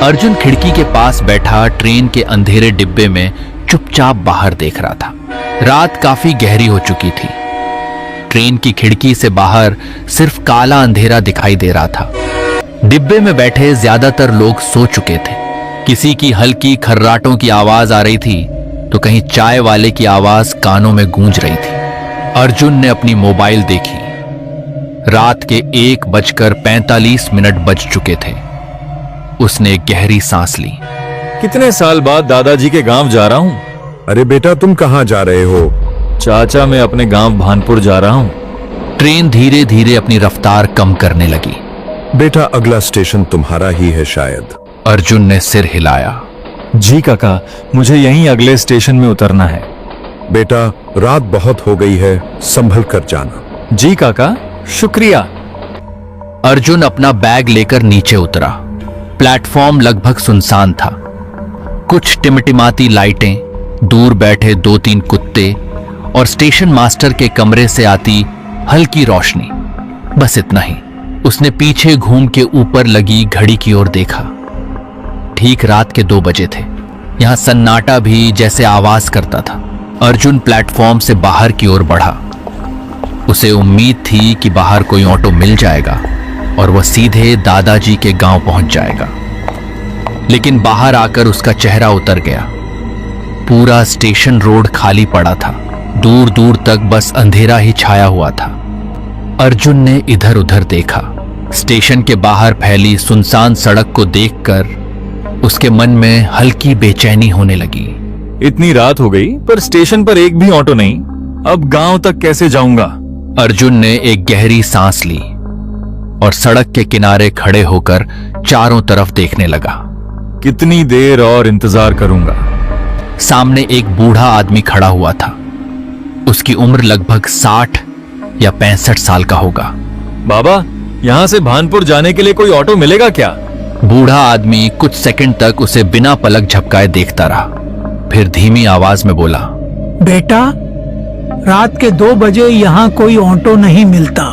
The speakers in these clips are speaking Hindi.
अर्जुन खिड़की के पास बैठा ट्रेन के अंधेरे डिब्बे में चुपचाप बाहर देख रहा था। रात काफी गहरी हो चुकी थी। ट्रेन की खिड़की से बाहर सिर्फ काला अंधेरा दिखाई दे रहा था। डिब्बे में बैठे ज्यादातर लोग सो चुके थे। किसी की हल्की खर्राटों की आवाज आ रही थी तो कहीं चाय वाले की आवाज कानों में गूंज रही थी। अर्जुन ने अपनी मोबाइल देखी। रात के 1:45 बज चुके थे। उसने एक गहरी सांस ली। कितने साल बाद दादाजी के गांव जा रहा हूँ। अरे बेटा, तुम कहाँ जा रहे हो? चाचा, मैं अपने गांव भानपुर जा रहा हूँ। ट्रेन धीरे धीरे अपनी रफ्तार कम करने लगी। बेटा, अगला स्टेशन तुम्हारा ही है शायद। अर्जुन ने सिर हिलाया। जी काका, मुझे यहीं अगले स्टेशन में उतरना है। बेटा, रात बहुत हो गई है, संभल कर जाना। जी काका, शुक्रिया। अर्जुन अपना बैग लेकर नीचे उतरा। प्लेटफॉर्म लगभग सुनसान था। कुछ टिमटिमाती लाइटें, दूर बैठे 2-3 कुत्ते और स्टेशन मास्टर के कमरे से आती हल्की रोशनी, बस इतना ही। उसने पीछे घूम के ऊपर लगी घड़ी की ओर देखा। ठीक रात के 2 बजे थे। यहां सन्नाटा भी जैसे आवाज करता था। अर्जुन प्लेटफॉर्म से बाहर की ओर बढ़ा। उसे उम्मीद थी कि बाहर कोई ऑटो मिल जाएगा और वह सीधे दादाजी के गांव पहुंच जाएगा। लेकिन बाहर आकर उसका चेहरा उतर गया। पूरा स्टेशन रोड खाली पड़ा था। दूर दूर तक बस अंधेरा ही छाया हुआ था। अर्जुन ने इधर उधर देखा। स्टेशन के बाहर फैली सुनसान सड़क को देखकर उसके मन में हल्की बेचैनी होने लगी। इतनी रात हो गई पर स्टेशन पर एक भी ऑटो नहीं। अब गांव तक कैसे जाऊंगा? अर्जुन ने एक गहरी सांस ली और सड़क के किनारे खड़े होकर चारों तरफ देखने लगा। कितनी देर और इंतजार करूंगा? सामने एक बूढ़ा आदमी खड़ा हुआ था। उसकी उम्र लगभग 60 या 65 साल का होगा। बाबा, यहाँ से भानपुर जाने के लिए कोई ऑटो मिलेगा क्या? बूढ़ा आदमी कुछ सेकंड तक उसे बिना पलक झपकाए देखता रहा, फिर धीमी आवाज में बोला, बेटा, रात के 2 बजे यहाँ कोई ऑटो नहीं मिलता।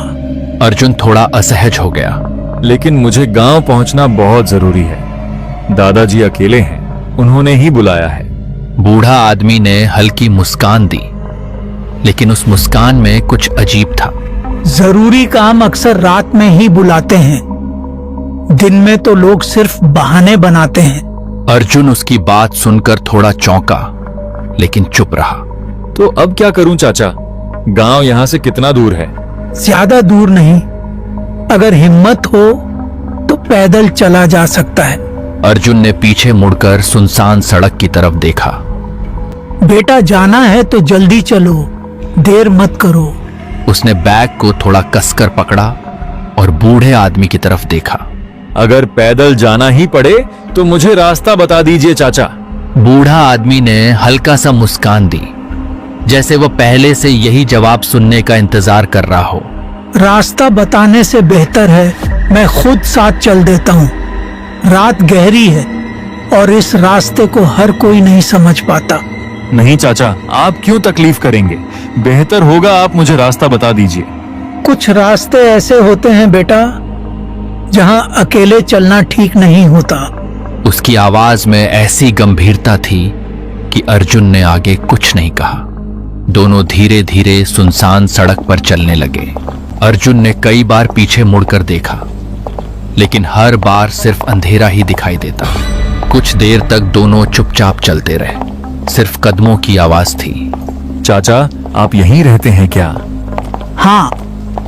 अर्जुन थोड़ा असहज हो गया। लेकिन मुझे गांव पहुंचना बहुत जरूरी है। दादाजी अकेले हैं, उन्होंने ही बुलाया है। बूढ़ा आदमी ने हल्की मुस्कान दी, लेकिन उस मुस्कान में कुछ अजीब था। जरूरी काम अक्सर रात में ही बुलाते हैं, दिन में तो लोग सिर्फ बहाने बनाते हैं। अर्जुन उसकी बात सुनकर थोड़ा चौंका, लेकिन चुप रहा। तो अब क्या करूं चाचा? गांव यहाँ से कितना दूर है? ज्यादा दूर नहीं, अगर हिम्मत हो तो पैदल चला जा सकता है। अर्जुन ने पीछे मुड़कर सुनसान सड़क की तरफ देखा। बेटा, जाना है तो जल्दी चलो, देर मत करो। उसने बैग को थोड़ा कसकर पकड़ा और बूढ़े आदमी की तरफ देखा। अगर पैदल जाना ही पड़े तो मुझे रास्ता बता दीजिए चाचा। बूढ़ा आदमी ने हल्का सा मुस्कान दी, जैसे वह पहले से यही जवाब सुनने का इंतजार कर रहा हो। रास्ता बताने से बेहतर है मैं खुद साथ चल देता हूँ। रात गहरी है और इस रास्ते को हर कोई नहीं समझ पाता। नहीं चाचा, आप क्यों तकलीफ करेंगे? बेहतर होगा आप मुझे रास्ता बता दीजिए। कुछ रास्ते ऐसे होते हैं बेटा, जहाँ अकेले चलना ठीक नहीं होता। उसकी आवाज में ऐसी गंभीरता थी कि अर्जुन ने आगे कुछ नहीं कहा। दोनों धीरे धीरे सुनसान सड़क पर चलने लगे। अर्जुन ने कई बार पीछे मुड़कर देखा, लेकिन हर बार सिर्फ अंधेरा ही दिखाई देता। कुछ देर तक दोनों चुपचाप चलते रहे। सिर्फ कदमों की आवाज थी। चाचा, आप यहीं रहते हैं क्या? हाँ,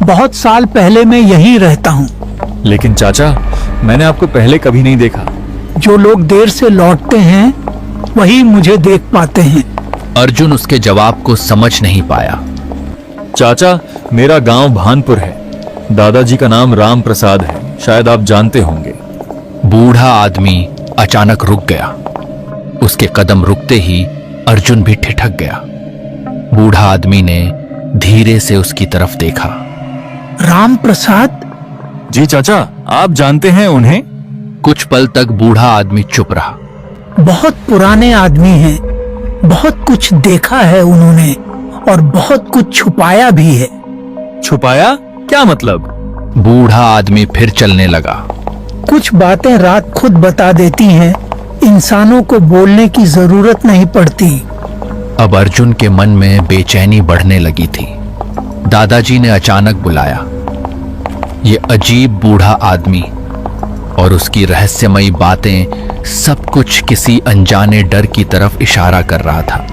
बहुत साल पहले मैं यहीं रहता हूँ। लेकिन चाचा, मैंने आपको पहले कभी नहीं देखा। जो लोग देर से लौटते हैं वही मुझे देख पाते हैं। अर्जुन उसके जवाब को समझ नहीं पाया। चाचा, मेरा गांव भानपुर है। दादाजी का नाम राम प्रसाद है, शायद आप जानते होंगे। बूढ़ा आदमी अचानक रुक गया। उसके कदम रुकते ही अर्जुन भी ठिठक गया। बूढ़ा आदमी ने धीरे से उसकी तरफ देखा। राम प्रसाद? जी चाचा, आप जानते हैं उन्हें? कुछ पल तक बूढ़ा आदमी चुप रहा। बहुत पुराने आदमी हैं, बहुत कुछ देखा है उन्होंने और बहुत कुछ छुपाया भी है। छुपाया? क्या मतलब? बूढ़ा आदमी फिर चलने लगा। कुछ बातें रात खुद बता देती हैं, इंसानों को बोलने की जरूरत नहीं पड़ती। अब अर्जुन के मन में बेचैनी बढ़ने लगी थी। दादाजी ने अचानक बुलाया। ये अजीब बूढ़ा आदमी और उसकी रहस्यमयी बातें, सब कुछ किसी अनजाने डर की तरफ इशारा कर रहा था।